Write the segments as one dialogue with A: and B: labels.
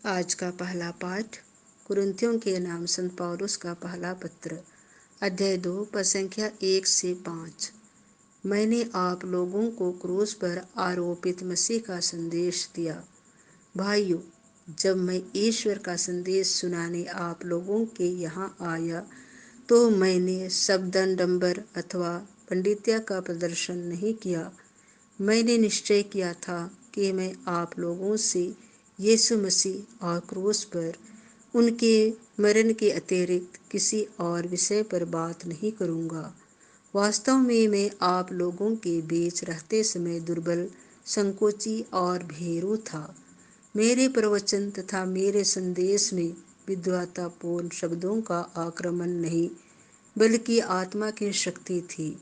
A: आज का पहला पाठ कुरिन्थियों के नाम संत पौलुस का पहला पत्र, अध्याय 2 पद संख्या 1 से 5। मैंने आप लोगों को क्रूस पर आरोपित मसीह का संदेश दिया। भाइयों, जब मैं ईश्वर का संदेश सुनाने आप लोगों के यहाँ आया तो मैंने शब्दाडंबर अथवा पंडित्य का प्रदर्शन नहीं किया। मैंने निश्चय किया था कि मैं आप लोगों से यीशु मसीह और क्रूस पर उनके मरण के अतिरिक्त किसी और विषय पर बात नहीं करूँगा। वास्तव में मैं आप लोगों के बीच रहते समय दुर्बल, संकोची और भीरू था। मेरे प्रवचन तथा मेरे संदेश में विद्वतापूर्ण शब्दों का आक्रमण नहीं, बल्कि आत्मा की शक्ति थी,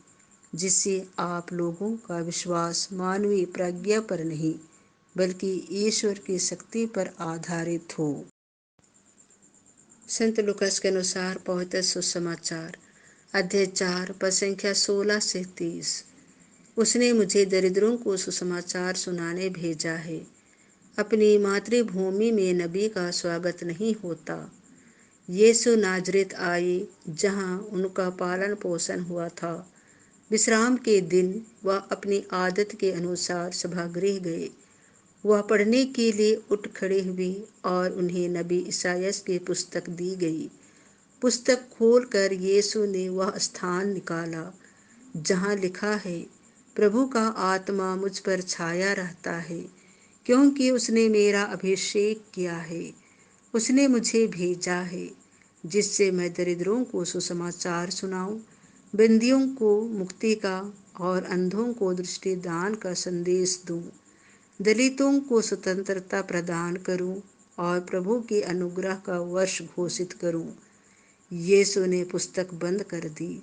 A: जिससे आप लोगों का विश्वास मानवीय प्रज्ञा पर नहीं, बल्कि ईश्वर की शक्ति पर आधारित हो। संत लूकास के अनुसार पवित्र सुसमाचार, अध्याय 4 पद संख्या 16 से 30। उसने मुझे दरिद्रों को सुसमाचार सुनाने भेजा है। अपनी मातृभूमि में नबी का स्वागत नहीं होता। यीशु नाजरेत आए, जहां उनका पालन पोषण हुआ था। विश्राम के दिन वह अपनी आदत के अनुसार सभागृह गए। वह पढ़ने के लिए उठ खड़े हुए और उन्हें नबी इसायास की पुस्तक दी गई। पुस्तक खोलकर यीशु ने वह स्थान निकाला जहां लिखा है, प्रभु का आत्मा मुझ पर छाया रहता है, क्योंकि उसने मेरा अभिषेक किया है। उसने मुझे भेजा है जिससे मैं दरिद्रों को सुसमाचार सुनाऊं, बंदियों को मुक्ति का और अंधों को दृष्टि दान का संदेश दूं, दलितों को स्वतंत्रता प्रदान करूं और प्रभु के अनुग्रह का वर्ष घोषित करूं। यीशु ने पुस्तक बंद कर दी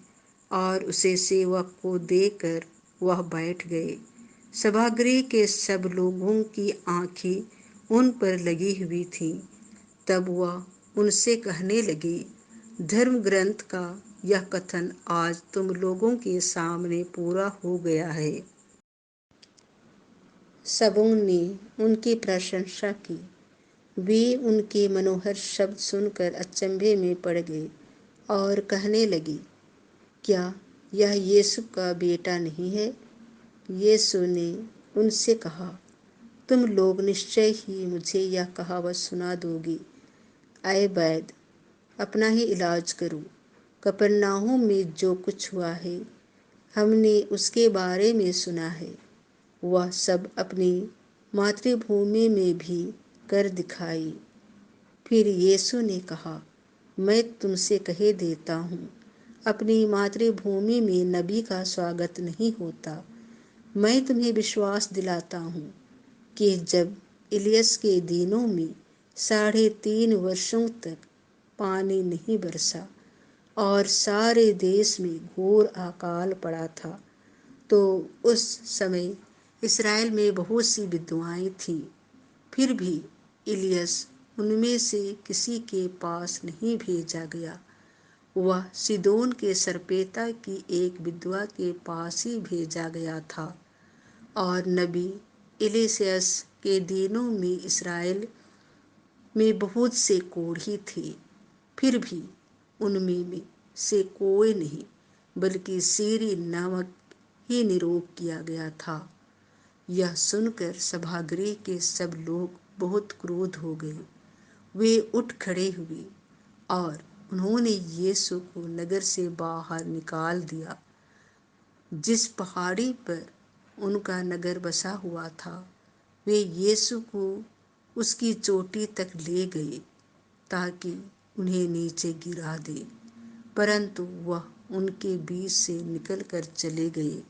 A: और उसे सेवक को देकर वह बैठ गए। सभागृह के सब लोगों की आंखें उन पर लगी हुई थीं। तब वह उनसे कहने लगे, धर्म ग्रंथ का यह कथन आज तुम लोगों के सामने पूरा हो गया है। सबों ने उनकी प्रशंसा की। वे उनके मनोहर शब्द सुनकर अचंभे में पड़ गए और कहने लगे, क्या यह यीशु का बेटा नहीं है? यीशु ने उनसे कहा, तुम लोग निश्चय ही मुझे यह कहावत सुना दोगे, ऐ वैद, अपना ही इलाज करो। कफरनहूम में जो कुछ हुआ है, हमने उसके बारे में सुना है। वह सब अपनी मातृभूमि में भी कर दिखाई। फिर यीशु ने कहा, मैं तुमसे कह देता हूँ, अपनी मातृभूमि में नबी का स्वागत नहीं होता। मैं तुम्हें विश्वास दिलाता हूँ कि जब इलियस के दिनों में 3.5 वर्षों तक पानी नहीं बरसा और सारे देश में घोर अकाल पड़ा था, तो उस समय इस्राएल में बहुत सी विधवाएं थीं। फिर भी इलियस उनमें से किसी के पास नहीं भेजा गया। वह सीदोन के सरपेता की एक विधवा के पास ही भेजा गया था। और नबी एलियस के दिनों में इस्राएल में बहुत से कोढ़ी थे। फिर भी उनमें से कोई नहीं, बल्कि सीरी नामक ही निरोग किया गया था। यह सुनकर सभागृह के सब लोग बहुत क्रोध हो गए। वे उठ खड़े हुए और उन्होंने यीशु को नगर से बाहर निकाल दिया। जिस पहाड़ी पर उनका नगर बसा हुआ था, वे यीशु को उसकी चोटी तक ले गए ताकि उन्हें नीचे गिरा दे, परंतु वह उनके बीच से निकलकर चले गए।